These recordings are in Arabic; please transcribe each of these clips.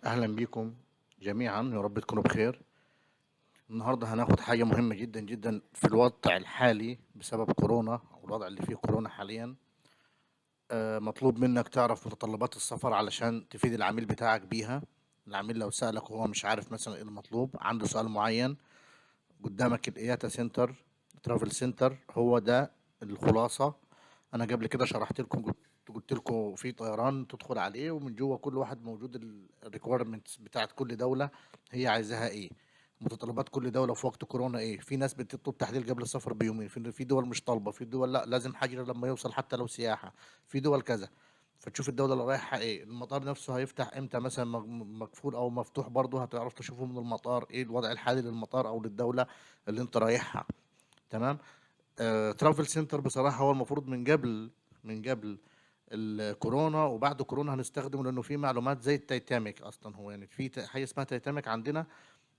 أهلا بيكم جميعا، يا رب تكونوا بخير. النهاردة هناخد حاجة مهمة جدا جدا في الوضع الحالي بسبب كورونا أو الوضع اللي فيه كورونا حاليا. مطلوب منك تعرف متطلبات السفر علشان تفيد العميل بتاعك بيها. العميل لو سألك وهو مش عارف مثلا ايه المطلوب، عنده سؤال معين قدامك، الإياتا سنتر ترافل سنتر هو ده الخلاصة. أنا قبل كده شرحت لكم، قلت لكم في طيران تدخل عليه ومن جوه كل واحد موجود الريكويرمنتس بتاعت كل دولة، هي عايزاها ايه، متطلبات كل دولة في وقت كورونا ايه. في ناس بتطلب تحليل قبل السفر بيومين، في دول مش طالبة، في دول لا لازم حجر لما يوصل حتى لو سياحة، في دول كذا. فتشوف الدولة اللي رايحة ايه، المطار نفسه هيفتح امتى مثلا، مقفول او مفتوح، برضه هتعرف تشوفه من المطار ايه الوضع الحالي للمطار او للدولة اللي انت رايحها. تمام. ترافل سنتر بصراحة هو المفروض من قبل الكورونا وبعد كورونا هنستخدمه، لانه في معلومات زي التيتانيك اصلا. هو يعني في حاجة اسمها تيتانيك عندنا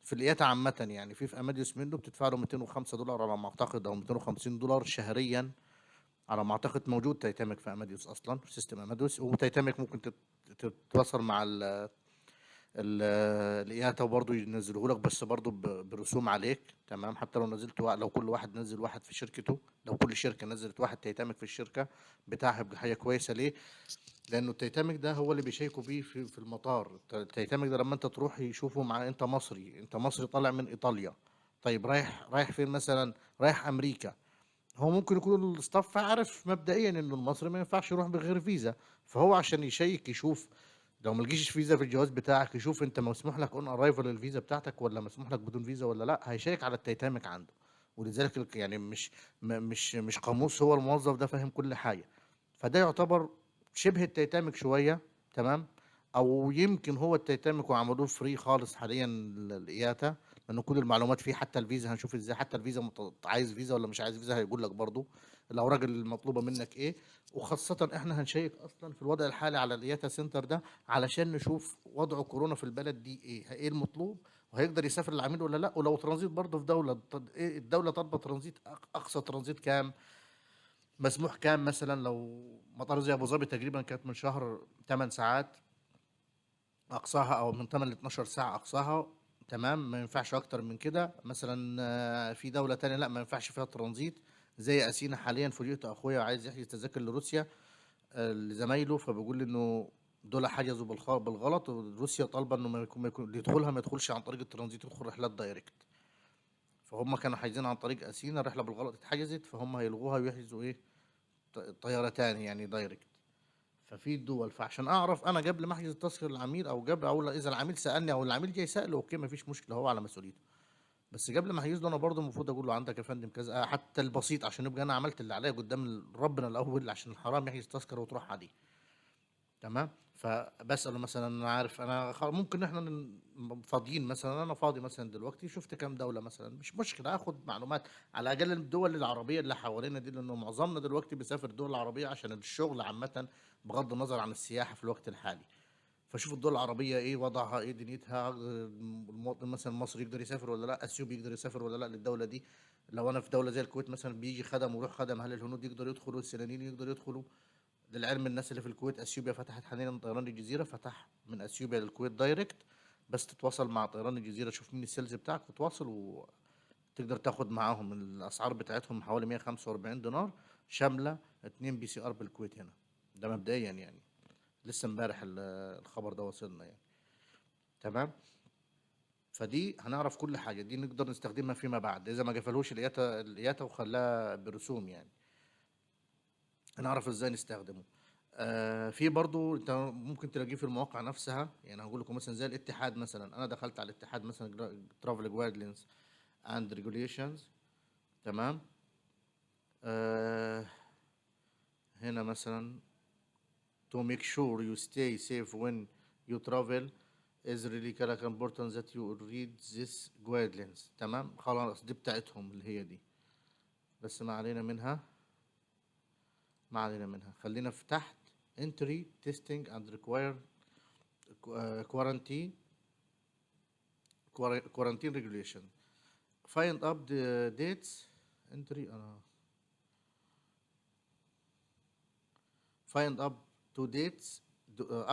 في الإياتا عامة، يعني في أماديوس منه بتدفع له 205 دولار على ما أعتقد، أو 250 دولار شهريا على ما أعتقد. موجود تيتانيك في أماديوس أصلا، في سيستم أماديوس، وتيتانيك ممكن تتواصل مع ال- الإياتا وبرضه ينزله لك، بس برضه برسوم عليك. تمام. حتى لو نزلت لو كل واحد نزل واحد في شركته، لو كل شركة نزلت واحد تيتامك في الشركة بتاعها، يبقى حاجة كويسة. ليه؟ لأنه التيتامك ده هو اللي بيشيكوا بيه في المطار. التيتامك ده لما أنت تروح يشوفوا مع، أنت مصري طالع من إيطاليا، طيب رايح فين مثلا؟ رايح أمريكا. هو ممكن يكون الستاف عارف مبدئيا انه المصري ما ينفعش يروح بغير فيزا، فهو عشان يشيك يشوف لو ما لقيش فيزا في الجواز بتاعك، يشوف انت مسموح لك اون ارايفل الفيزا بتاعتك ولا مسموح لك بدون فيزا ولا لا، هيشيك على التيتامك عنده. ولذلك يعني مش قاموس هو الموظف ده فاهم كل حاجه. فده يعتبر شبه التيتامك شويه. تمام. او يمكن هو التيتامك وعملوه فري خالص حاليا الاياتا، لان كل المعلومات فيه، حتى الفيزا هنشوف ازاي، حتى الفيزا عايز فيزا ولا مش عايز فيزا هيقول لك برضو الاوراق المطلوبه منك ايه. وخاصه احنا هنشيك اصلا في الوضع الحالي على الياتا سنتر ده علشان نشوف وضع كورونا في البلد دي ايه المطلوب، وهيقدر يسافر العميل ولا لا. ولو ترانزيت برضه في دوله، ايه الدوله طالبه ترانزيت، اقصى ترانزيت كام، مسموح كام. مثلا لو مطار زي ابو ظبي تقريبا كانت من شهر 8 ساعات اقصاها، او من 8 ل 12 ساعه اقصاها. تمام. ما ينفعش اكتر من كده. مثلا في دوله تانية لا ما ينفعش فيها ترانزيت، زي اثينا حاليا. فوجئت اخويا عايز يحجز تذاكر لروسيا لزمايله، فبيقول لي انه دول حجزوا بالغلط، وروسيا طالبه انه اللي يدخلها ما يدخلش عن طريق الترانزيت، يدخل رحلات دايركت. فهم كانوا حاجزين عن طريق اثينا، الرحله بالغلط اتحجزت، فهم هيلغوها ويحجزوا ايه، طياره تاني يعني دايركت. ففي الدول، فعشان اعرف انا قبل ما احجز التذكره للعميل، او قبل، او اذا العميل سالني او العميل جاي ساله، اوكي مفيش مشكله، هو على مسؤوليته. بس قبل ما احجز له انا برضه المفروض اقول له عندك يا فندم كذا، حتى البسيط، عشان يبقى انا عملت اللي عليا قدام ربنا الاول، عشان الحرام يحجز تذكره وتروح عليه. تمام. فبساله مثلا، انا عارف انا ممكن احنا فاضيين، مثلا انا فاضي مثلا دلوقتي، شفت كام دوله مثلا، مش مشكله اخد معلومات على الاقل الدول العربيه اللي حوالينا دي، لانه معظمنا دلوقتي بيسافر الدول العربيه عشان الشغل عامه، بغض النظر عن السياحه في الوقت الحالي. فشوف الدول العربيه ايه وضعها، ايه دنيتها، المواطن مثلا المصري يقدر يسافر ولا لا، اثيوبي يقدر يسافر ولا لا للدوله دي. لو انا في دوله زي الكويت مثلا بيجي خدم ويروح خدم، هل الهنود يقدروا يدخلوا، السودانيين يقدروا يدخلوا؟ للعلم الناس اللي في الكويت، اثيوبيا فتحت حاليا طيران الجزيره، فتح من اثيوبيا للكويت دايركت، بس تتواصل مع طيران الجزيره، شوف مين السيلز بتاعك وتواصل، وتقدر تاخد معاهم. الاسعار بتاعتهم حوالي 145 دينار، شامله 2 بي سي ار بالكويت هنا. ده مبدئيا يعني، لسه امبارح الخبر ده وصلنا يعني. تمام. فدي هنعرف كل حاجه، دي نقدر نستخدمها فيما بعد اذا ما قفلوش الياتا وخلاها برسوم يعني، هنعرف ازاي نستخدمه. في برضو انت ممكن تلاقيه في المواقع نفسها. يعني هقول لكم مثلا زي الاتحاد، مثلا انا دخلت على الاتحاد مثلا، ترافل جايدلاينز اند ريجوليشنز. تمام. آه هنا مثلا to make sure you stay safe when you travel is really kind important that you read this guidelines. تمام. خلاص دي بتاعتهم اللي هي دي، بس ما علينا منها. خلينا في تحت entry testing and require quarantine quarantine regulation. Find up the dates entry find up to dates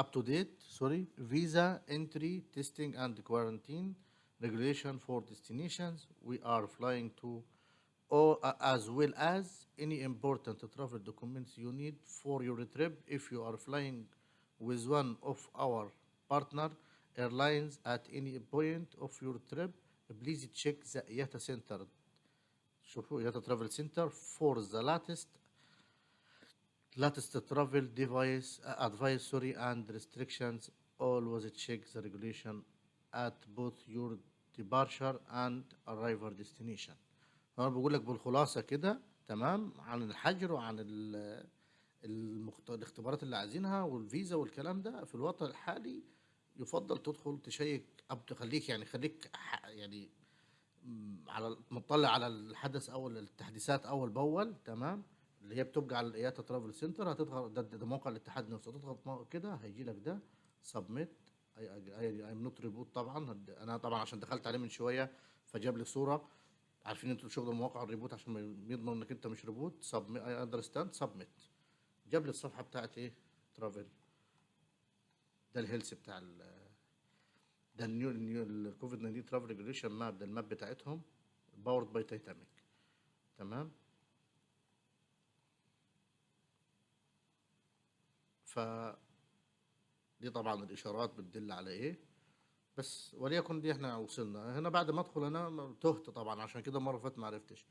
up to date, sorry, visa entry, testing and quarantine regulation for destinations we are flying to, or as well as any important travel documents you need for your trip. If you are flying with one of our partner airlines at any point of your trip, please check the IATA center. شوفوا IATA travel center for the latest travel device advice, sorry, and restrictions. Always check the regulation at both your departure and arrival destination. انا بقول لك بالخلاصه كده تمام عن الحجر وعن الاختبارات اللي عايزينها والفيزا والكلام ده في الوضع الحالي. يفضل تدخل تشيك او تخليك يعني خليك يعني على مطلع على الحدث او التحديثات اول باول، تمام، اللي هي بتبقى على الاياتا ترافل سنتر. هتضغط ده موقع الاتحاد نفسه، هتضغط كده هيجي لك ده سبميت. اي ام نوت ريبوت. طبعا انا طبعا عشان دخلت عليه من شويه فجاب لي صوره. عارفين انتوا شغل المواقع الريبوت عشان يضمن انك انت مش ريبوت. سبميت اي اندرستاند سبميت. جاب لي الصفحه بتاعت ايه ترافل. ده الهيلث بتاع ده النيو الكوفيد 19 ترافل ريجوليشن ماب. ده الماب بتاعتهم باورد باي تايتانيك. تمام. ف دي طبعا الاشارات بتدل على ايه. بس وليكن دي احنا وصلنا هنا. بعد ما ادخل انا تهت طبعا، عشان كده المره اللي فاتت ما عرفتش.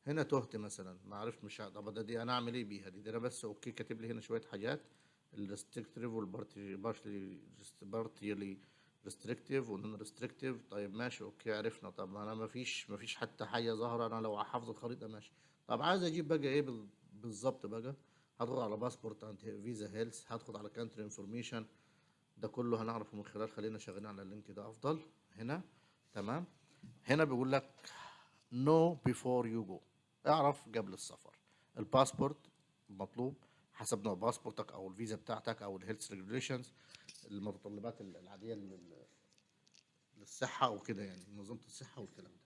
هنا تهت مثلا ما عرفت مش طب ده دي انا اعمل ايه بيها دي انا بس اوكي كاتب لي هنا شويه حاجات. الريستريكتيف والبارتي بارتيلي ريستريكتيف والنون ريستريكتيف. طيب ماشي اوكي عرفنا. طب انا ما فيش حتى حاجه ظاهره. انا لو حافظ الخريطه ماشي. طب عايز اجيب بقى ايه بالظبط بقى. هضغط على باسبورت اند فيزا هيلث. هدخل على كانتري انفورميشن. ده كله هنعرفه من خلال خلينا شغالين على اللينك ده افضل. هنا تمام. هنا بيقول لك know before you go. اعرف قبل السفر. الباسبورت مطلوب حسب نوع باسبورتك او الفيزا بتاعتك او الهيلث ريجوليشنز، المتطلبات العاديه للصحه وكده، يعني منظمه الصحه والكلام ده.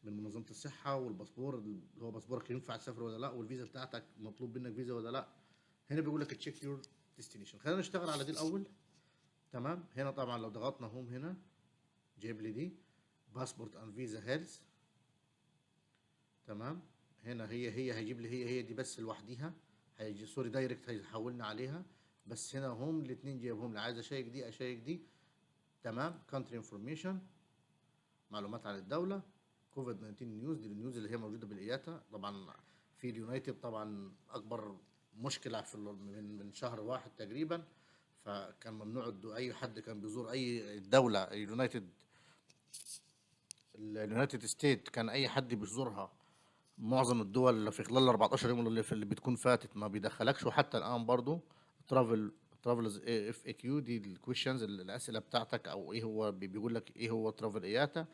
من منظمه الصحه والباسبور اللي هو باسبورك ينفع تسافر ولا لا، والفيزا بتاعتك مطلوب منك فيزا ولا لا. هنا بيقول لك تشيك يور ديستنيشن. خلينا نشتغل على دي الاول. تمام. هنا طبعا لو ضغطنا هوم هنا جايب لي دي باسبورت اند فيزا هيلث. تمام. هنا هي هيجيب لي هي دي بس لوحديها. هيجي سوري دايركت هيحولنا عليها. بس هنا هم الاثنين جايبهم لي. عايز اشيك دي اشيك دي. تمام. كونتري انفورميشن معلومات عن الدوله. كوفيد 19 نيوز. دي النيوز اللي هي موجوده بالاياتا طبعا. في اليونايتد طبعا اكبر مشكله في من شهر واحد تقريبا. فكان ممنوع اي حد كان بيزور اي الدوله اليونايتد ستيت. كان اي حد بيزورها معظم الدول في خلال ال 14 يوم اللي بتكون فاتت ما بيدخلكش. وحتى الان برضو ترافل اف اي كيو دي الكويشنز الاسئله بتاعتك او ايه هو بيقول لك ايه هو ترافل اياتا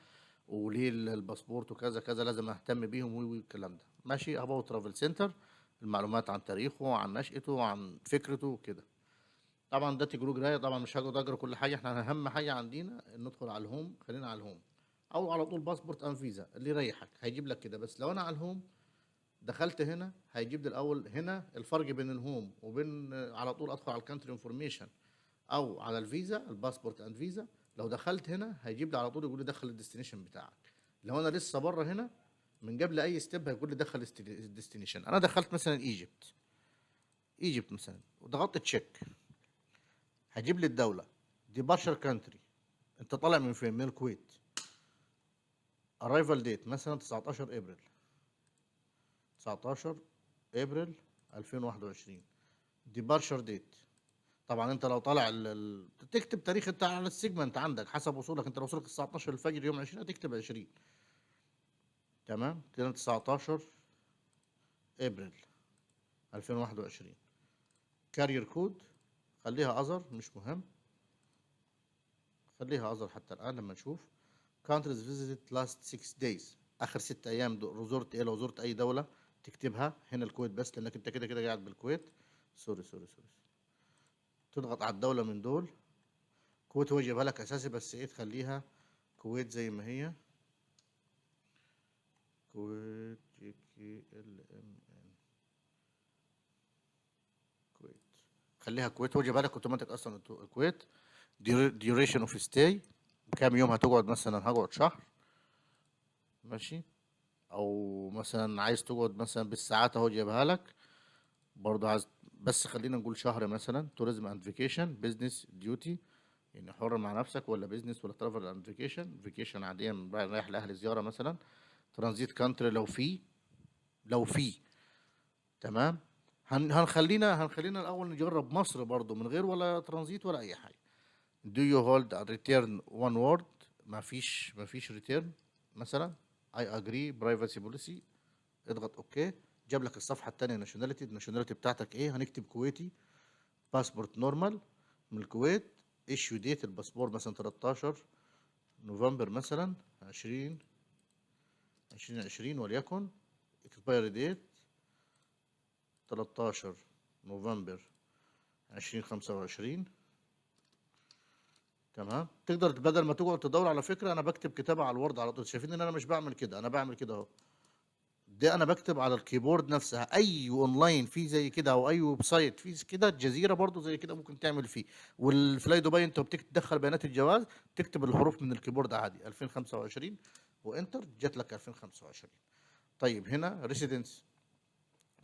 وليه الباسبورت وكذا كذا لازم اهتم بيهم والكلام ده ماشي. ابو ترافل سنتر المعلومات عن تاريخه وعن نشأته وعن فكرته وكده. طبعا ده تجرو قرايه طبعا مش هقدر اقرا كل حاجه. احنا اهم حاجه عندنا ندخل على الهوم. خلينا على الهوم او على طول باسبورت ان فيزا اللي يريحك هيجيب لك كده. بس لو انا على الهوم دخلت هنا هيجيب لي الاول هنا الفرق بين الهوم وبين على طول ادخل على الكانتري انفورميشن او على الفيزا الباسبورت اند فيزا. لو دخلت هنا هيجيب لي على طول يقول لي دخل الديستنيشن بتاعك. لو انا لسه بره هنا من قبل اي ستيب هيقول لي دخل الديستنيشن. انا دخلت مثلا ايجيبت مثلا وضغطت تشيك. هجيب لي الدوله ديبارشر كانتري. انت طالع من فين؟ من الكويت. ارايفال ديت مثلا 19 ابريل 19 ابريل 2021. ديبارشر ديت طبعا انت لو طالع تكتب تاريخ انت على السيجمنت عندك حسب وصولك. انت لو وصولك الساعه 12 الفجر يوم 20 هتكتب 20. تمام كده 19 ابريل 2021. كارير كود خليها اذر مش مهم. خليها اذر حتى الان لما نشوف. countries visited last 6 days. اخر 6 ايام زرت ايه. لو زرت اي دوله تكتبها هنا الكويت بس لانك انت كده كده قاعد بالكويت. سوري. تضغط على الدوله من دول. كويت هو جايبها لك اساسي بس ايه تخليها كويت زي ما هي. كويت جي كي ال ام ان كويت. خليها الكويت، هو جابها لك اوتوماتيك اصلا الكويت. duration اوف ستاي، كام يوم هتقعد، مثلا هقعد شهر ماشي، او مثلا عايز تقعد مثلا بالساعات اهو جايبها لك برضه. عايز بس خلينا نقول شهر مثلا، توريزم اند فيكيشن، بزنس ديوتي يعني حر مع نفسك، ولا بزنس، ولا ترافل اند فيكيشن، فيكيشن عاديا رايح لاهل زياره مثلا، ترانزيت كانتري لو في تمام. هنخلينا الاول نجرب مصر برضه من غير ولا ترانزيت ولا اي حاجه. do you hold a return one word؟ ما فيش return مثلا. I agree privacy policy، اضغط اوكي. جاب لك الصفحه الثانيه، الناشوناليتي بتاعتك ايه، هنكتب كويتي، باسبورت نورمال من الكويت، ايشيو ديت الباسبور مثلا 13 نوفمبر مثلا 2020 وليكن، اكسبايري ديت 13 نوفمبر 2025. تمام. تقدر بدل ما تقعد تدور، على فكره انا بكتب كتابه على الوورد على طول، شايفين ان انا مش بعمل كده، انا بعمل كده اهو. ده انا بكتب على الكيبورد نفسها، اي اونلاين فيه زي كده او اي ويب سايت فيه كده، الجزيره برضو زي كده ممكن تعمل فيه. والفلاي دبي انت بتدخل بيانات الجواز، تكتب الحروف من الكيبورد عادي 2025 وانتر، جات لك 2025. طيب هنا ريسيدنس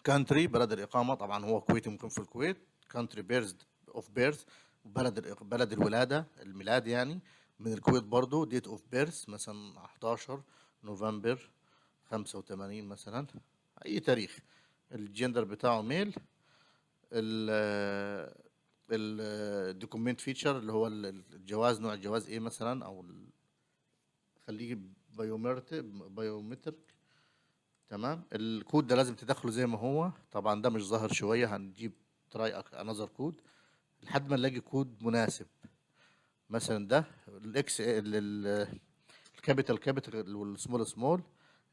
كانتري، بلد الاقامه، طبعا هو كويتي ممكن في الكويت. كانتري بيرث اوف بيرث، بلد الولاده، الميلاد يعني، من الكويت برضو. ديت اوف بيرث مثلا 11 نوفمبر 85 مثلا، اي تاريخ. الجندر بتاعه ميل. ال الدوكيمنت فيتشر اللي هو الجواز، نوع الجواز ايه مثلا، او خليه بايومتريك. تمام. الكود ده لازم تدخله زي ما هو، طبعا ده مش ظاهر شويه، هنجيب تراي انذر كود لحد ما نلاقي كود مناسب. مثلا ده الاكس، الكابيتال والسمول سمول،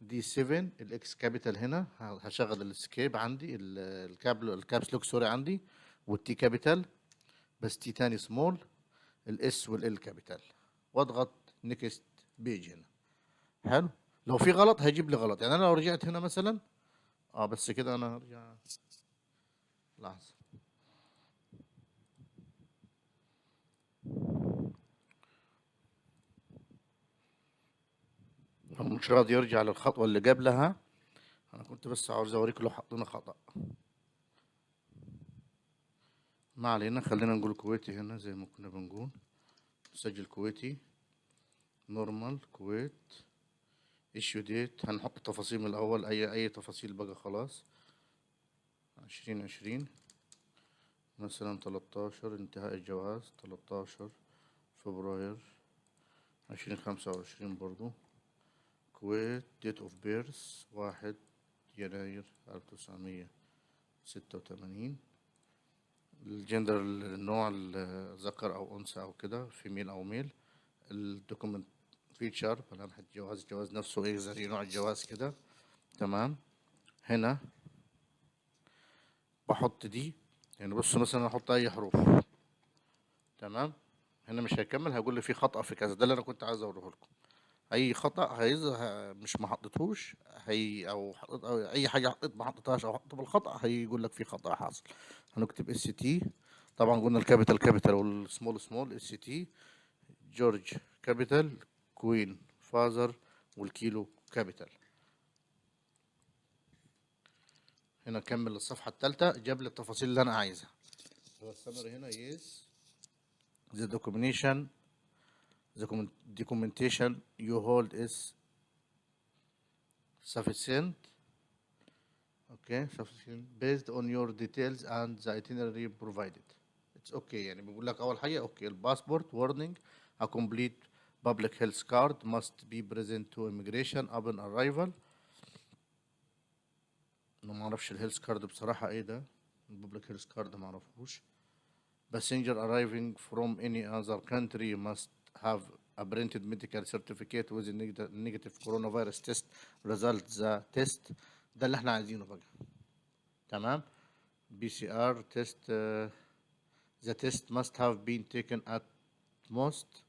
دي 7. الاكس كابيتال هنا هشغل السكيب عندي، الكابس لوك سوري عندي، والتي كابيتال بس تي تاني سمول، الاس والال كابيتال، واضغط نيكست بيج هنا. حلو. لو في غلط هيجيب لي غلط، يعني انا لو رجعت هنا مثلا، بس كده انا هرجع لحظة. هو مش راضي يرجع للخطوة اللي قبلها، انا كنت بس عاوز اوريك لو حطينا خطأ. ما علينا، خلينا نقول كويتي هنا زي ما كنا بنقول، سجل كويتي نورمال كويت، ايشيو ديت هنحط التفاصيل من الاول، اي تفاصيل بقى خلاص. 2020 مثلا 13 انتهاء الجواز 13 فبراير 2025 برضو. كويت ديت اوف بيرث 1 يناير 1986. الجندر النوع ذكر او انثى او كده، فيميل او ميل. الدوكيمنت فيتشر ملامح الجواز نفسه ايه، زي نوع الجواز كده. تمام. هنا بحط دي، يعني بص مثلا احط اي حروف. تمام. هنا مش هيكمل، هيقول لي في خطأ في كذا، ده اللي انا كنت عايز اوريه لكم. اي خطأ هيظهر مش ما حطيتهوش، او حطيت، أو اي حاجه حطيت ما حطيتهاش او حطيت بالخطأ، هيقول لك في خطأ حاصل. هنكتب اس تي، طبعا قلنا الكابيتال كابيتال والسمول سمول، اس تي جورج كابيتال، كوين فازر، والكيلو كابيتال. هنا كمل الصفحة الثالثة، جاب لي التفاصيل اللي أنا عايزها. هو السمري هنا يس the documentation you hold is sufficient. Okay, sufficient based on your details and the itinerary provided. It's okay، يعني بيقول لك أول حاجة اوكي. الباسبورت warning a complete public health card must be present to immigration upon arrival. انا ما اعرفش الهيلث كارد بصراحة ايه ده، الببليك هيلث كارد ما اعرفوش. Passenger arriving from any other country must have a printed medical certificate with a negative coronavirus test result. The test ده اللي احنا عايزينه بقى. تمام. PCR test. The test must have been taken at most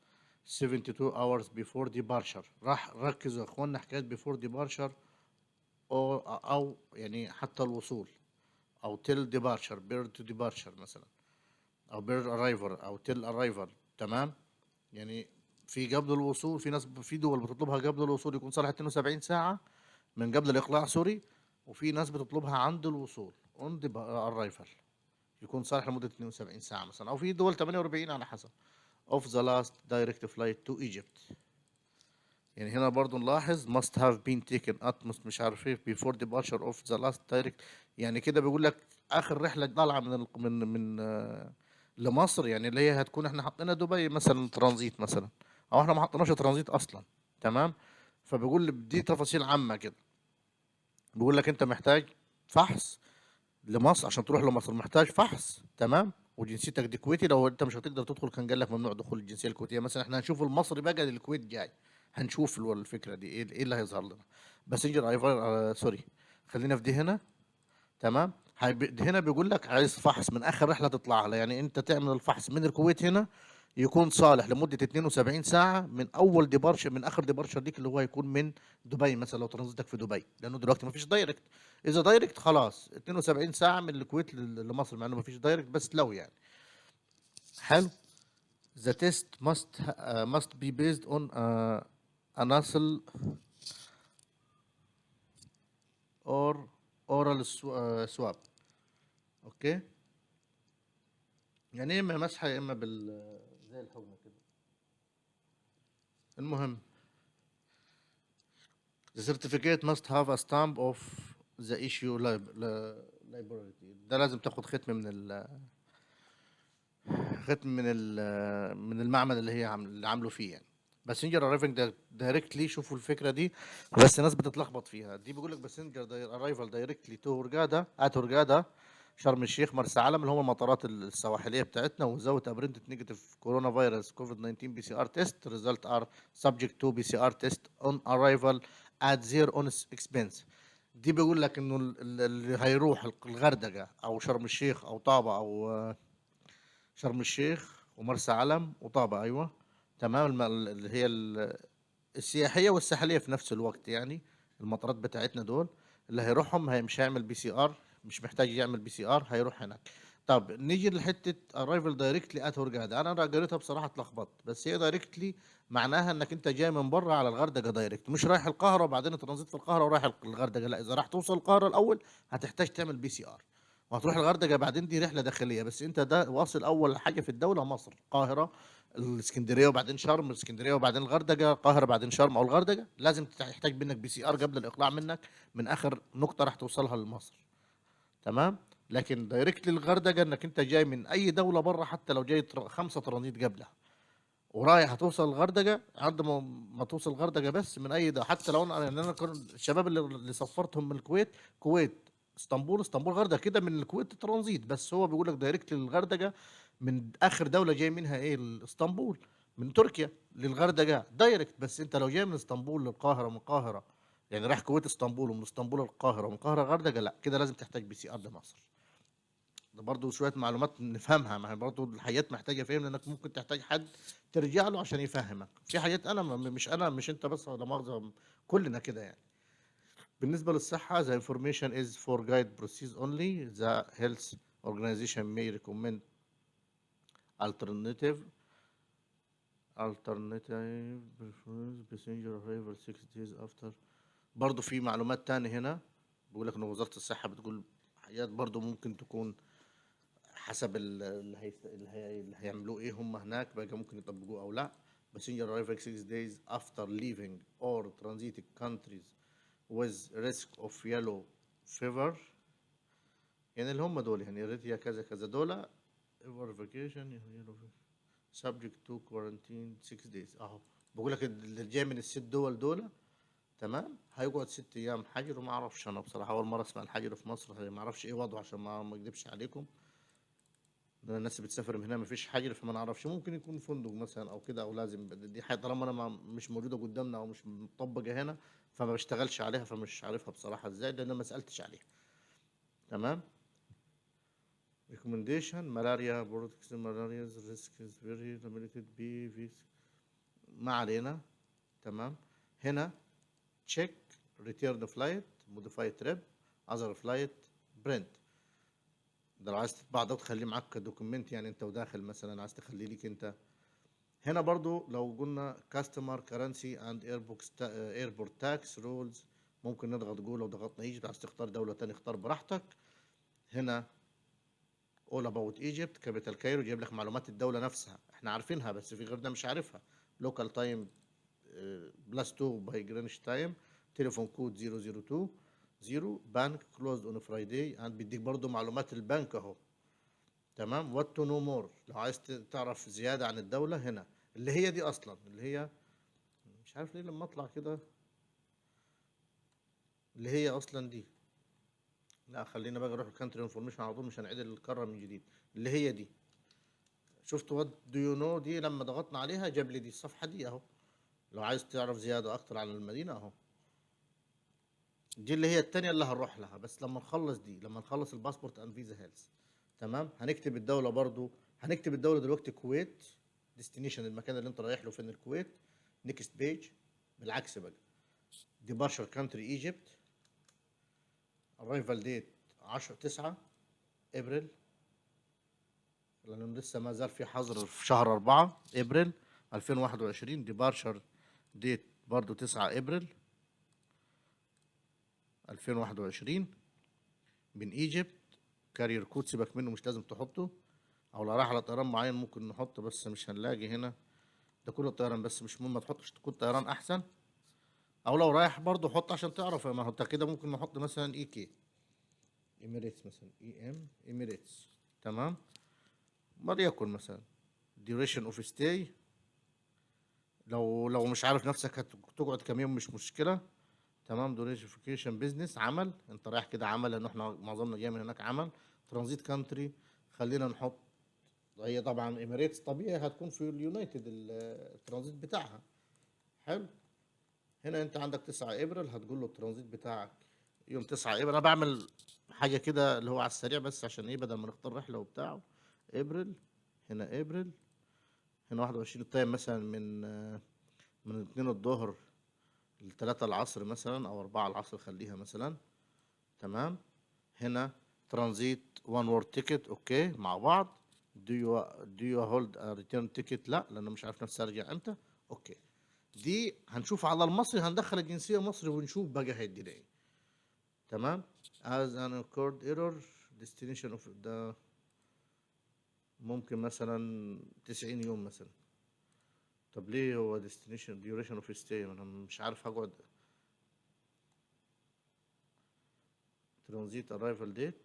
72 hours before departure. راح ركزوا يا اخوانا حكاية before departure، او يعني حتى الوصول، او till departure prior to departure مثلا. او بير ارايفر او تيل ارايفر. تمام. يعني في قبل الوصول، في ناس في دول بتطلبها قبل الوصول يكون صالح 72 ساعة من قبل الإقلاع، سوري. وفي ناس بتطلبها عند الوصول on the arrival يكون صالح لمدة 72 ساعة مثلا، أو في دول 48 على حسب. of the last direct flight to Egypt. يعني هنا برضو نلاحظ must have been taken at مش عارف ايه before departure of the last direct. يعني كده بيقول لك آخر رحلة طالعة من لمصر، يعني اللي هي هتكون احنا حطينا دبي مثلا ترانزيت مثلا، او احنا ما حطيناش ترانزيت اصلا. تمام. فبيقول لي دي تفاصيل عامة كده. بيقول لك انت محتاج فحص لمصر عشان تروح لمصر، محتاج فحص. تمام. وجنسيتك دي كويتي، لو انت مش هتقدر تدخل كان قال لك ممنوع دخول الجنسيه الكويتيه مثلا. احنا هنشوف المصري بقى للكويت جاي، هنشوف الفكره دي ايه اللي هيظهر لنا. باسنجر ايفر سوري. خلينا في دي هنا. تمام. هنا بيقول لك عايز فحص من اخر رحله تطلع لها، يعني انت تعمل الفحص من الكويت هنا يكون صالح لمده 72 ساعه من اول ديبارشر، من اخر ديبارشر ليك اللي هو هيكون من دبي مثلا، لو ترانزيتك في دبي، لانه دلوقتي ما فيش دايركت. اذا دايركت خلاص 72 ساعه من الكويت لمصر، مع انه ما فيش دايركت بس لو يعني. حلو. The test must be based on a nasal or oral swab. اوكي. يعني اما مسحه يا اما زي الحقنه كده. المهم the certificate must have a stamp of the issue liability. ده لازم تاخد ختم من ختم من المعمل اللي هي اللي عامله فيه يعني. باسنجر ارايفنج دايركتلي، شوفوا الفكره دي بس الناس بتتلخبط فيها. دي بيقول لك باسنجر ارايفل دايركتلي تو هورجادا ات هورجادا شرم الشيخ مرسى علم، اللي هم المطارات السواحليه بتاعتنا. وزود ابرنت نيجاتيف كورونا فيروس كوفيد 19 بي سي ار تيست ريزلت ار سبجكت تو بي سي ار تيست اون ارايفل ات زير اون اكسبنس. دي بيقول لك انه اللي هيروح الغردقه او شرم الشيخ او طابه او شرم الشيخ ومرسى علم وطابة، أيوة. تمام. اللي هي السياحية والساحلية في نفس الوقت يعني. المطارات بتاعتنا دول اللي هيروحهم هي مش هيعمل بي سي ار، مش محتاج يعمل بي سي ار، هيروح هناك. طب نيجي لحتة ارايفل دايركتلي ات هورجادا. انا قريتها بصراحة اتلخبطت، بس هي دايركتلي معناها انك انت جاي من بره على الغردقة دايركت، مش رايح القاهرة وبعدين ترانزيت في القاهرة ورايح الغردقة. لا، اذا راح توصل القاهرة الاول هتحتاج تعمل بي سي ار، وهتروح الغردقه بعدين. دي رحله داخليه بس، انت ده واصل اول حاجه في الدوله مصر، القاهره الاسكندريه وبعدين شرم، الاسكندريه وبعدين الغردقه، القاهره بعدين شرم او الغردقه. لازم يحتاج منك بي سي ار قبل الاقلاع منك من اخر نقطه راح توصلها لمصر. تمام. لكن دايركت للغردقه انك انت جاي من اي دوله بره، حتى لو جاي 5 ترانزيت قبلها ورايح هتوصل الغردقه، عند ما توصل الغردقه بس من اي ده. حتى لو انا يعني انا كنت الشباب اللي سفرتهم من الكويت، كويت اسطنبول، اسطنبول غردقه كده، من الكويت ترانزيت. بس هو بيقول لك دايركت للغردقه من اخر دوله جاي منها ايه اسطنبول. من تركيا للغردقه دايركت. بس انت لو جاي من اسطنبول للقاهره، من القاهره يعني رايح كويت اسطنبول، ومن اسطنبول القاهره، ومن القاهره غردقه، لا كده لازم تحتاج بي سي ار لمصر. ده برضه شوية معلومات نفهمها، ما هي برضه الحاجات محتاجة فهم، لأنك ممكن تحتاج حد ترجع له عشان يفهمك في حاجات. أنا مش أنت بس، ولا مؤاخذة، كلنا كده يعني. بالنسبة للصحة the information is for guide process only. The health organization may recommend alternative preference passenger arrival 6 days after. برضه في معلومات تانية هنا. بيقول لك إن وزارة الصحة بتقول حاجات برضه ممكن تكون حسب اللي هيعملوه ايه هم هناك بقى، ممكن يطبقوه او لا. passenger arriving 6 days after leaving or transiting countries with risk of yellow fever. يعني اللي هم دول يعني ريتيا كذا كذا دول ever vacation yellow fever subject to quarantine 6 days اهو. بقول لك اللي جاي من ال6 دول دول، تمام، هيقعد 6 ايام حجر. وما اعرفش انا بصراحه اول مره اسمع الحجر في مصر، ما اعرفش ايه وضعه عشان ما اكذبش عليكم. ده الناس اللي بتسافر من هنا مفيش حجر، فما نعرفش، ممكن يكون فندق مثلا او كده، او لازم دي حاجه طالما انا مش موجوده قدامنا او مش مطبقه هنا، فما بشتغلش عليها، فمش عارفها بصراحه ازاي لان أنا ما سالتش عليها. تمام. recommendation malaria protection malaria risk is very limited be ما علينا. تمام. هنا check return flight modified trip other flight print. ده لو عايز تطبع ده وتخليه معاك كدوكيمنت، يعني انت وداخل مثلا عايز تخليه ليك انت. هنا برضو لو قلنا كاستمر كرنسي اند ايربورت تاكس رولز، ممكن نضغط جو. لو ضغطنا ايجيبت عايز تختار دولة تانية اختار براحتك. هنا all about Egypt كابيتال كايرو، جايب لك معلومات الدولة نفسها احنا عارفينها بس في غيرنا مش عارفها. لوكال تايم بلس 2 باي جرينش تايم، تليفون كود 002 0، بانك كلوزد اون فرايداي، عند بيديك برضو معلومات البنك اهو. تمام. وات تو نو مور، لو عايز تعرف زيادة عن الدولة هنا، اللي هي دي اصلا اللي هي، مش عارف ليه لما اطلع كده اللي هي اصلا دي. لا خلينا بقى نروح الكانتري انفورميشن على طول، مش هنعيد الكرة من جديد. اللي هي دي، شفت وات دو يو نو دي لما ضغطنا عليها جاب لي دي الصفحة دي اهو. لو عايز تعرف زيادة اكتر عن المدينة اهو، دي اللي هي التانية اللي هنروح لها بس لما نخلص دي، لما نخلص الباسبورت اند فيزا هيلث. تمام. هنكتب الدولة برضو، هنكتب الدولة دلوقتي الكويت، ديستنيشن المكان اللي انت رايح له فين الكويت. نيكست بيج، بالعكس بقى، ديبارشر كانتري ايجيبت، ارايفال ديت 10 9 ابريل، لانه لسه ما زال في حظر في شهر 4 ابريل 2021. ديبارشر ديت برضو 9 ابريل 2021 من ايجيبت. كارير كود سيبك منه مش لازم تحطه، او لو رايح على طيران معين ممكن نحطه بس مش هنلاقي هنا. ده كل الطيران بس مش مهم ما تحطش كود طيران احسن. او لو رايح برضه حط عشان تعرف، ما هو انت كده ممكن نحط مثلا اي كي اميريتس، مثلا اي ام اميريتس. تمام. وليكن مثلا duration اوف ستاي، لو مش عارف نفسك هتقعد كام يوم مش مشكله. تمام. دوريفيكيشن بيزنس عمل، انت رايح كده عمل لان احنا معظمنا جاي من هناك عمل. ترانزيت كانتري، خلينا نحط، هي طبعا اميريتس طبيعي هتكون في اليونايتد الترانزيت بتاعها. حلو. هنا انت عندك 9 ابريل هتقول له الترانزيت بتاعك يوم 9 ابريل. انا بعمل حاجه كده اللي هو على السريع بس عشان ايه بدل ما نختار رحله وبتاع. ابريل، هنا ابريل، هنا 21 التايم مثلا من 2 الظهر ل 3 العصر مثلا او 4 العصر خليها مثلا. تمام. هنا ترانزيت وان وورد تيكت اوكي مع بعض. دو يو هولد ريتيرن تيكت، لا لانه مش عارف نفسي ارجع امتى. اوكي. دي هنشوف على المصري، هندخل الجنسيه مصري ونشوف بقى هيدينا ايه. تمام. as an occurred error destination of ده ممكن مثلا 90 يوم مثلا. طب ليه هو destination duration of stay انا مش عارف هقعد. transit arrival date،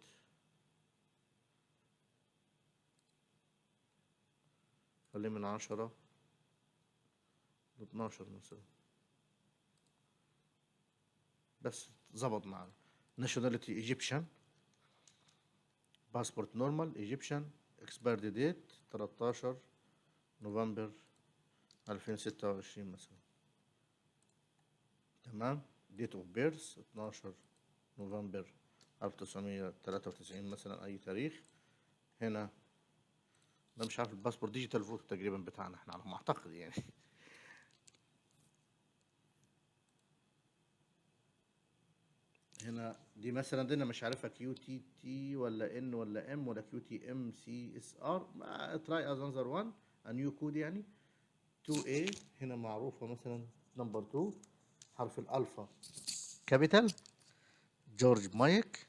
خليه من 10 ل 12 مثلا بس ظبط معانا. nationality Egyptian، passport normal Egyptian، expired date 13 نوفمبر 2026 مثلا. تمام. date of birth 12 نوفمبر 1993 مثلا أي تاريخ. هنا ده مش عارف الباسبور ديجيتال فوتو تقريبا بتاعنا احنا على ما أعتقد يعني. هنا دي مثلا دي انا مش عارفها كيو تي تي ولا ان ولا ام ولا كيو تي ام سي اس ار، تراي از انذر وان نيو كود يعني 2 a. هنا معروفه مثلا نمبر 2 حرف الالفا كابيتال، جورج مايك،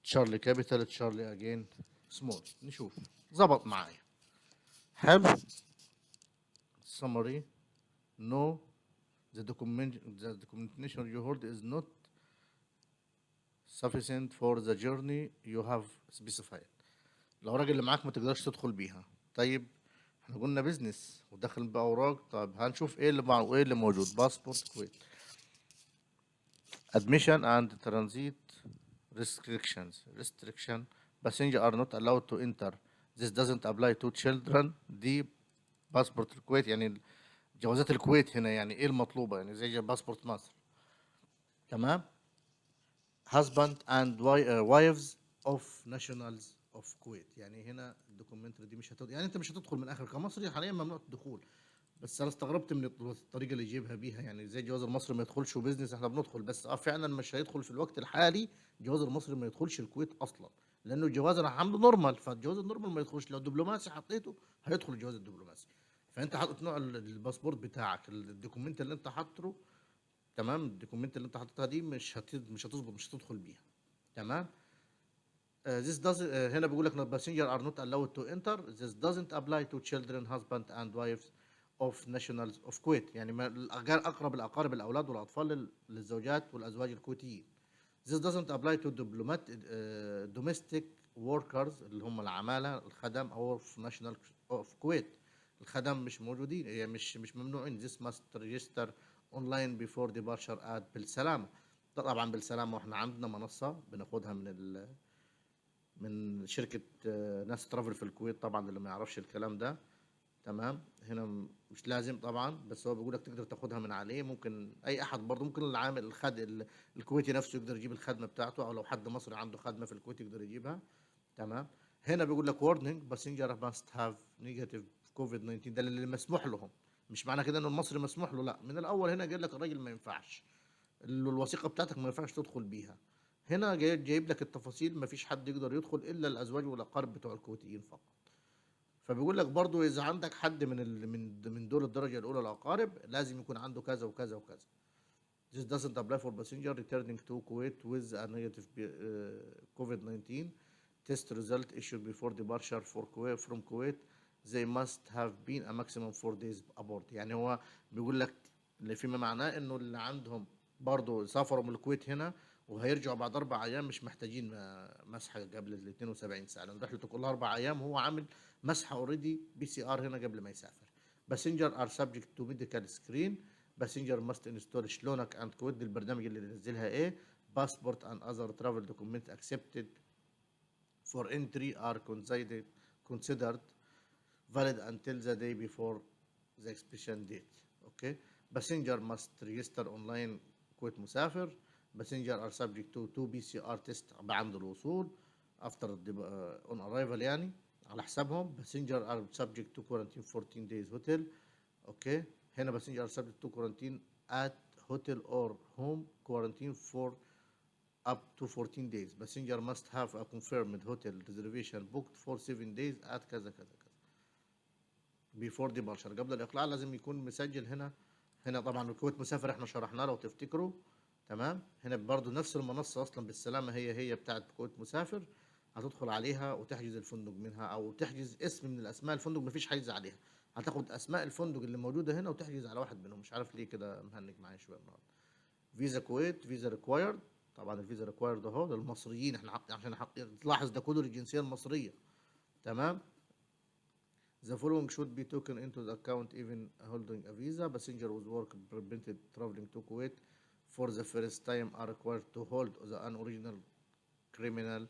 تشارلي كابيتال، تشارلي اجين سمول. نشوف ظبط معايا. حلو. summary no the documentation you hold is not sufficient for the journey you have specified. الأوراق اللي معاك ما تقدرش تدخل بيها. طيب احنا قلنا بيزنس ودخل بأوراق، طيب هنشوف ايه اللي وايه اللي موجود. باسبورت كويت، admission and transit restriction passenger are not allowed to enter, this doesn't apply to children. دي باسبورت الكويت يعني جوازات الكويت هنا يعني ايه المطلوبة يعني زي باسبورت مصر. تمام. husband and wives of nationals of Kuwait، يعني هنا الدوكيومنتري دي مش يعني انت مش هتدخل من اخر كمصري حاليا ممنوع الدخول. بس انا استغربت من الطريقه اللي يجيبها بيها، يعني زي الجواز المصري ما يدخلش وبزنس احنا بندخل بس فعلا مش هيدخل في الوقت الحالي. الجواز المصري ما يدخلش الكويت اصلا، لانه الجواز انا عامله نورمال، فالجواز النورمال ما يدخلش. لو دبلوماسي حطيته هيدخل الجواز الدبلوماسي. فانت حاطط نوع الباسبورت بتاعك، الدوكيمنت اللي انت حاطه، تمام، الدوكيمنت اللي انت حاططها دي مش هتظبط، مش هتدخل بيها. تمام. This does هنا بيقول لك passenger are not allowed to enter. This doesn't apply to children, husband and wives of nationals of Kuwait. يعني اقرب الاقارب الاولاد والاطفال للزوجات والازواج الكويتيين. This doesn't apply to domestic workers اللي هم العمالة الخدم أو في national of Kuwait. الخدم مش موجودين، هي مش ممنوعين. This must register online before departure at بالسلامة. طبعا بالسلامة، واحنا عندنا منصة بناخدها من شركة ناس ترافل في الكويت، طبعا اللي ما يعرفش الكلام ده. تمام. هنا مش لازم طبعا، بس هو بيقول لك تقدر تاخدها من عليه. ممكن اي احد برضه، ممكن العامل الكويتي نفسه يقدر يجيب الخدمه بتاعته، او لو حد مصري عنده خدمه في الكويت يقدر يجيبها. تمام. هنا بيقول لك warning passenger must have negative COVID 19. ده اللي مسموح لهم. مش معنى كده انه المصري مسموح له، لا، من الاول هنا قال لك الراجل ما ينفعش، الوثيقه بتاعتك ما ينفعش تدخل بيها. هنا جايب لك التفاصيل، ما فيش حد يقدر يدخل الا الازواج والاقارب بتوع الكويتيين فقط. فبيقول لك برضو اذا عندك حد من دول الدرجه الاولى الاقارب، لازم يكون عنده كذا وكذا وكذا. This doesn't apply for passenger returning to Kuwait with a negative COVID-19 test result issued before departure for Kuwait from Kuwait. They must have been a maximum 4 days aboard. يعني هو بيقول لك اللي فيما معناه انه اللي عندهم برضو سافروا من الكويت هنا وهيرجعوا بعد 4 ايام، مش محتاجين مسحه قبل ال 72 ساعه، لان رحلته كلها 4 ايام، هو عامل مسحه اوريدي PCR هنا قبل ما يسافر. Passenger are subject to medical screen. Passenger must install شلونك and كود البرنامج اللي نزلها ايه. Passport and other travel documents accepted for entry are considered valid until the day before the expiration date. Okay. Passenger must register online كويت مسافر. Passenger are subject to 2 PCR test عند الوصول after on arrival، يعني على حسابهم. Passenger are subject to quarantine 14 days hotel. اوكي. هنا passenger are subject to quarantine at hotel or home quarantine for up to 14 days. Passenger must have a confirmed hotel reservation booked for 7 days at كذا كذا كذا. before departure قبل الإقلاع لازم يكون مسجل هنا. هنا طبعا الكويت مسافر احنا شرحناه لو تفتكروا. تمام. هنا برضو نفس المنصة أصلا بالسلامة، هي بتاعت كويت مسافر. هتدخل عليها وتحجز الفندق منها، أو تحجز اسم من الأسماء الفندق، مفيش حجز عليها. هتاخد أسماء الفندق اللي موجودة هنا وتحجز على واحد منهم. مش عارف ليه كده مهنج معايا شوية النهاردة. فيزا كويت، فيزا ريكوايرد. طبعا الفيزا ريكوايرد اهو للمصريين، احنا عشان تلاحظ ده كله للجنسية المصرية. تمام. The following should be taken into the account even holding a visa. Passenger with work prevented traveling to Kuwait for the first time are required to hold an original criminal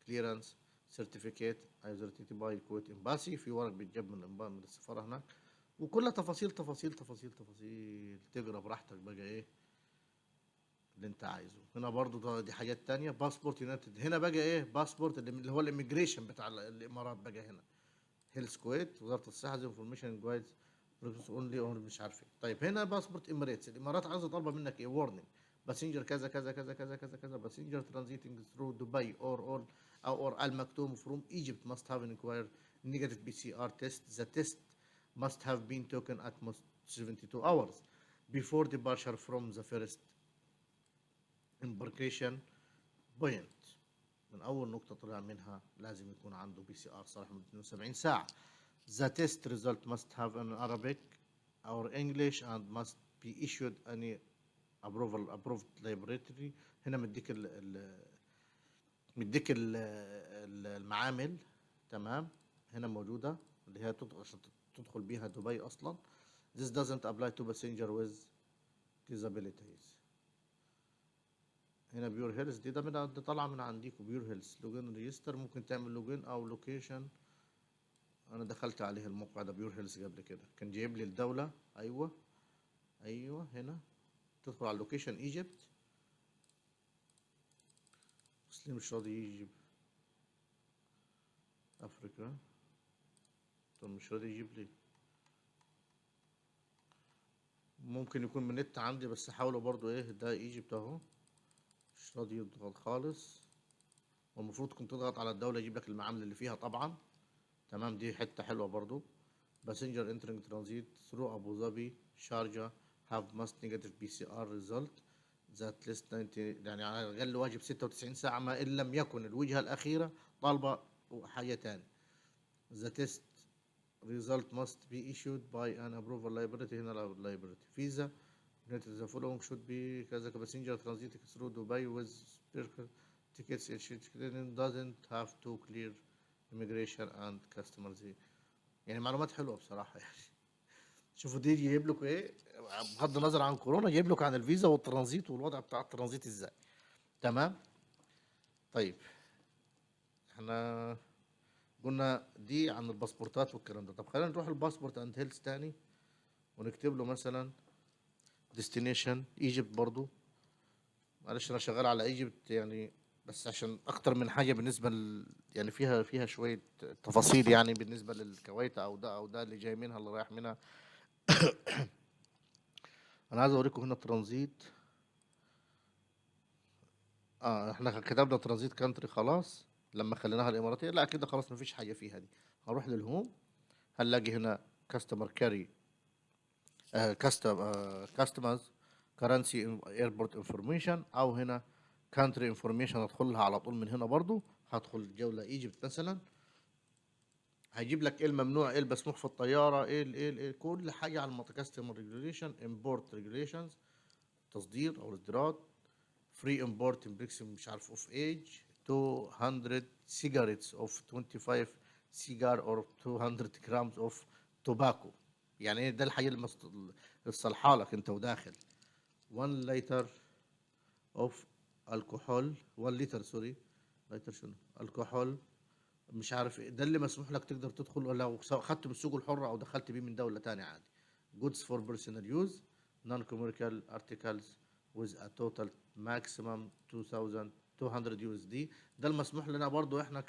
clearance certificate authoritated by Kuwait embassy. في ورق بيتجاب من السفارة هناك، وكلها تفاصيل تفاصيل تفاصيل تفاصيل. تقرا براحتك بقى ايه اللي انت عايزه. هنا برضو دي حاجات تانية. باسبورت يونايتد. هنا بقى ايه باسبورت اللي هو الاميجريشن بتاع الامارات بقى هنا. هيلث كويت، وزاره الصحه، زي انفورميشن جايد بروسس اونلي اور مش عارف ايه. طيب هنا باسبورت اماراتس. الامارات عايزه طالبه منك ايه؟ وورنينج باسنجر كذا كذا كذا كذا كذا كذا باسنجر ترانزيتنج ثرو دبي اور المكتوم فروم ايجيبت must have an inquired negative PCR test. The test must have been taken at most 72 hours before departure from the first embarkation point. من اول نقطه طلع منها لازم يكون عنده PCR صالح من 72 ساعه. The test result must have an Arabic or English and must be issued any approved laboratory. هنا مديك المعامل. تمام. هنا موجودة اللي هي عشان تدخل بيها دبي أصلا. This doesn't apply to passenger with disabilities. هنا بيور هيلز دي طالعة من عنديكوا. بيور هيلز لوجين ريجستر، ممكن تعمل لوجين أو لوكيشن. انا دخلت عليه الموقع ده بيور هيلز قبل كده، كان جايب لي الدولة. ايوه ايوه هنا تدخل على اللوكيشن ايجيبت. بس ليه مش راضي يجيب افريقيا؟ طب مش راضي يجيب لي. ممكن يكون من النت عندي، بس حاولوا برضو ايه. ده ايجيبت اهو، مش راضي يدخل خالص. والمفروض كنت تضغط على الدولة يجيب لك المعامل اللي فيها طبعا. تمام، دي حتة حلوة برضو. passenger entering transit through Abu Dhabi Sharjah have must negative PCR result that list 90 يعني على الأقل واجب 96 ساعة ما إن لم يكن الوجهة الأخيرة طالبة حاجة تاني. The test result must be issued by an approval liability. هنا liability visa the following should be كذا passenger transit through Dubai with special tickets doesn't have to clear immigration and customs. يعني معلومات حلوة بصراحة يعني. شوفوا دي جايب لكم ايه، بغض النظر عن كورونا جايب لكم عن الفيزا والترانزيت والوضع بتاع الترانزيت ازاي. تمام. طيب احنا قلنا دي عن الباسبورتات والكلام ده. طب خلينا نروح الباسبورت اند هيلث تاني ونكتب له مثلا ديستنيشن ايجيبت برضو. معلش انا شغال على ايجيبت يعني، بس عشان اكتر من حاجه بالنسبه يعني فيها شويه تفاصيل يعني بالنسبه للكويت او ده او ده اللي جاي منها اللي رايح منها. انا عايز اوريكم هنا ترانزيت. احنا كتبنا ترانزيت كانتري خلاص. لما خليناها الاماراتيه لا كده خلاص مفيش حاجه فيها دي. هروح للهوم هنلاقي هنا كاستمر كاري كاستمرز كرنسي ايربورت انفورميشن، او هنا كانتري انفورميشن ادخل لها على طول من هنا برضو. هدخل جوله ايجيبت مثلا، هيجيب لك ايه الممنوع ايه المسموح في الطياره ايه كل حاجه على كاستمر ريجوليشن امبورت ريجوليشنز تصدير او اصدارات فري امبورت بريكس مش عارف اوف ايج 200 cigarettes of 25 cigar or 200 grams of tobacco. يعني ايه ده الحاجه الصالحه لك انت وداخل. 1 liter of alcohol 1 liter سوري لتر شنو الكحول مش عارف ايه ده اللي مسموح لك تقدر تدخل، ولا لو خدته من السوق الحرة او دخلت بيه من دولة تانية عادي. goods for personal use non commercial articles with a total maximum 2200 USD. ده المسموح لنا برضو احنا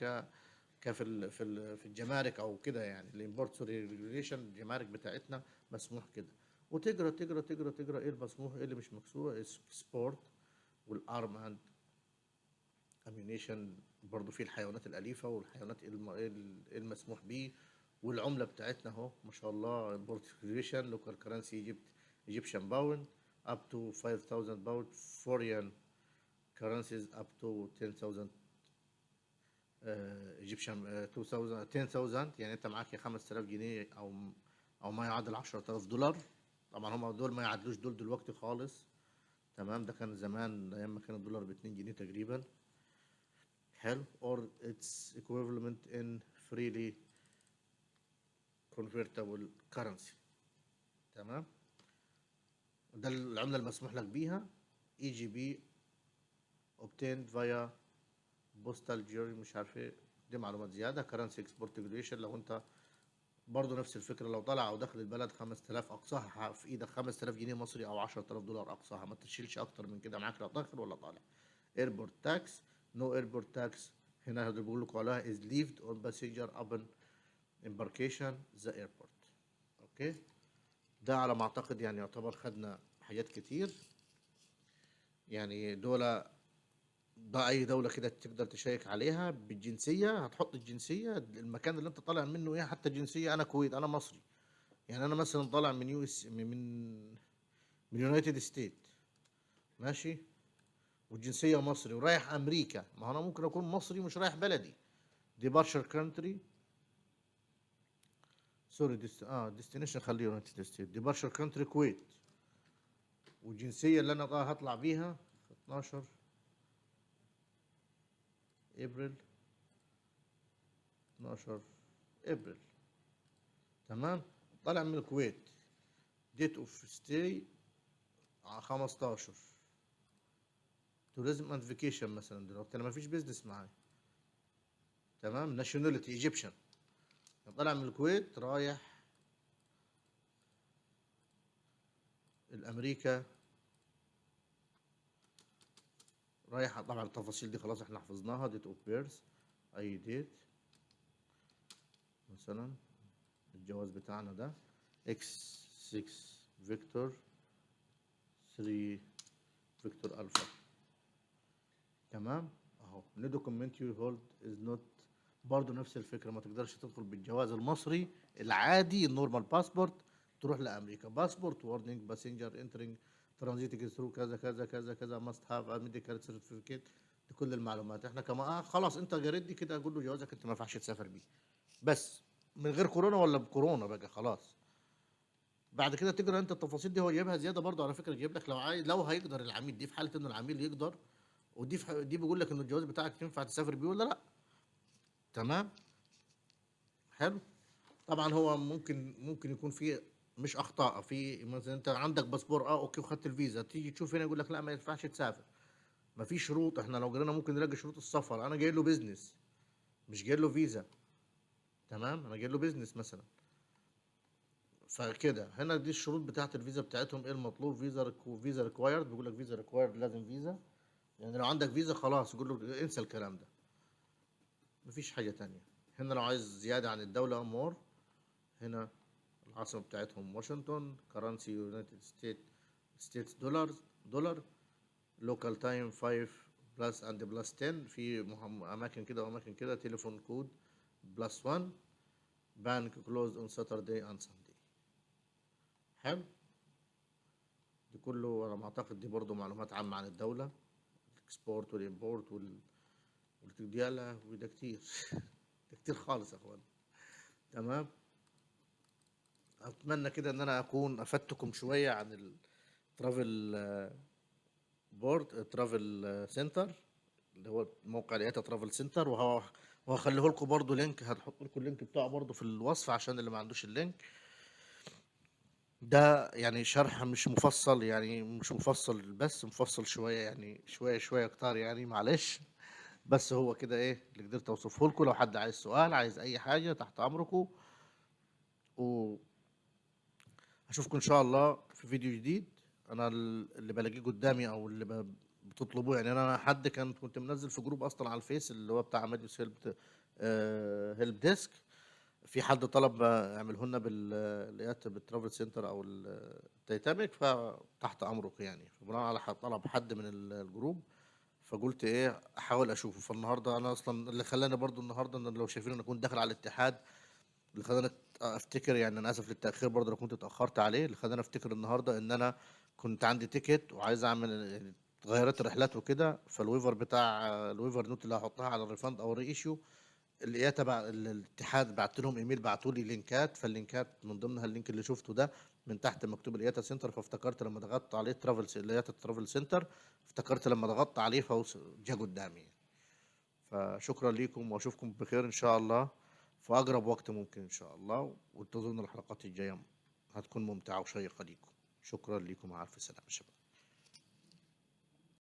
في الجمارك او كده يعني الامبورت سوري ريجوليشن الجمارك بتاعتنا مسموح كده. وتقرا تقرا تقرا تقرا ايه المسموح ايه اللي مش مسموح. سبورت والارم اند اميونيشن برضو في الحيوانات الأليفة والحيوانات المسموح به. والعملة بتاعتنا اهو ما شاء الله امبورتيشن لوكال كرنسي ايجيبشن باوند up to 5000 باوند فوريان currencies up to 10000 ايجيبشن 2000 10000 يعني انت معاك يا 5000 جنيه او ما يعادل 10000 دولار. طبعا هم دول ما يعادلوش دول دلوقتي خالص. تمام، ده كان زمان ايام ما كان الدولار ب 2 جنيه تقريبا. حلو or its equivalent in freely convertible currency. تمام، ده العملة المسموح لك بيها. EGB obtained via postal jury مش عارف ايه. دي معلومات زيادة. currency export regulation لو انت برضه نفس الفكرة لو طلع او داخل البلد 5000 اقصاها في ايدك 5000 جنيه مصري او 10000 دولار اقصاها ما تشيلش اكتر من كده معاك لا داخل ولا طالع. airport tax no airport tax هنا اللي بيقول لكم عليها is leaved on passenger upon embarkation the airport. اوكي، ده على ما اعتقد يعني يعتبر خدنا حاجات كتير يعني. دولة ده اي دولة كده تقدر تشيك عليها بالجنسية هتحط الجنسية المكان اللي انت طالع منه ايه. حتى الجنسية انا كويت انا مصري يعني انا مثلا طالع من يو اس من يونايتد ستيت ماشي والجنسية مصري ورايح امريكا. ما انا ممكن اكون مصري مش رايح بلدي. ديبارشر كانتري سوري ديستنيشن خليه يونايتد ستيت. ديبارشر كانتري كويت. والجنسية اللي انا هطلع بيها 12 ابريل 12 ابريل. تمام، طالع من الكويت. ديت اوف ستاي 15. توريزم اند فيكيشن مثلا دلوقتي انا ما فيش بيزنس معايا. تمام، ناشوناليتي ايجيبشن. طالع من الكويت رايح الامريكا رايح. طبعا التفاصيل دي خلاص احنا حفظناها. ديت اوف بيرث اي ديت مثلا الجواز بتاعنا ده اكس 6 فيكتور 3 فيكتور الفا. تمام اهو اهو no document you hold is not برضه نفس الفكره، ما تقدرش تدخل بالجواز المصري العادي النورمال باسبورت تروح لامريكا. باسبورت وارنينج باسنجر انترنج ترانزيتنج ثرو كذا كذا كذا كذا ماست هاف ميديكال سيرتيفيكيت. دي كل المعلومات احنا كمان خلاص انت جريت دي كده اقول له جوازك انت ما ينفعش تسافر بيه. بس من غير كورونا ولا بكورونا بقى خلاص. بعد كده تقرا انت التفاصيل دي، هو جايبها زياده برضه على فكره، جايب لك لو عايز لو هيقدر العميل دي في حاله انه العميل يقدر، ودي دي بيقول لك ان الجواز بتاعك ينفع تسافر بيه ولا لا. تمام. حلو. طبعا هو ممكن يكون في مش اخطاء في مثلا انت عندك باسبور اوكي وخدت الفيزا، تيجي تشوف هنا يقول لك لا ما ينفعش تسافر. ما في شروط، احنا لو جينا ممكن نلاقي شروط السفر، انا جاي له بيزنس مش جاي له فيزا. تمام، انا جاي له بيزنس مثلا. فكده هنا دي الشروط بتاعت الفيزا بتاعتهم ايه المطلوب. فيزا ريكوايرد، بيقول لك فيزا ريكوايرد لازم فيزا. يعني لو عندك فيزا خلاص يقول له انسى الكلام ده، مفيش حاجة تانية. هنا لو عايز زيادة عن الدولة مور، هنا العاصمة بتاعتهم واشنطن، كرنسي يونايتد ستيتس دولار لوكال تايم 5 بلس اند بلس 10. في اماكن كده واماكن كده. تليفون كود بلس 1. بانك كلوز اون ساتردي اند ساندي. حلو. دي كله على ما اعتقد دي برضو معلومات عامة عن الدولة، الاكسبورت والامبورت والتجديلة، وده كتير ده كتير خالص يا اخوان. تمام. اتمنى كده ان انا اكون افدتكم شوية عن الترافل ترافل سنتر، اللي هو موقع لقيته ترافل سنتر. وهخليه لكم برضو لينك، هحط لكم اللينك بتاعه برضو في الوصف عشان اللي ما عندوش اللينك. ده يعني شرح مش مفصل، يعني مش مفصل بس مفصل شوية، يعني شوية شوية كتار يعني معلش. بس هو كده ايه اللي قدرت اوصفه لكم. لو حد عايز سؤال عايز اي حاجة تحت امركم. واشوفكم ان شاء الله في فيديو جديد. انا اللي بلاقيه قدامي او اللي بتطلبوه، يعني انا حد كنت منزل في جروب اصلا على الفيس اللي هو بتاع ماديوس هيلب ديسك. في حد طلب اعمله لنا بالترافل سنتر او التيتانيك، فتحت امرك يعني. فبناء على طلب حد من الجروب، فقلت ايه احاول اشوفه. فالنهارده انا اصلا اللي خلاني برضو النهارده ان لو شايفين انا كنت داخل على الاتحاد، اللي خلاني افتكر، يعني انا اسف للتاخير برضه لو كنت اتاخرت عليه، اللي خلاني افتكر النهارده ان انا كنت عندي تيكت وعايز اعمل يعني غيرت الرحلات وكده. فالويفر بتاع الويفر نوت اللي هحطها على الريفند او الري ايشيو، اللي هي تبع الاتحاد، بعت لهم ايميل بعتوا لي لينكات. فاللينكات من ضمنها اللينك اللي شفته ده من تحت مكتوب الاياتا سنتر. فافتكرت لما ضغطت عليه الاياتا ترافل سنتر، افتكرت لما ضغطت عليه جه قدامي. فشكرا لكم واشوفكم بخير ان شاء الله في اقرب وقت ممكن ان شاء الله. وانتظرونا الحلقات الجايه، هتكون ممتعه وشيقه ليكم. شكرا لكم، مع الف سلامه شباب.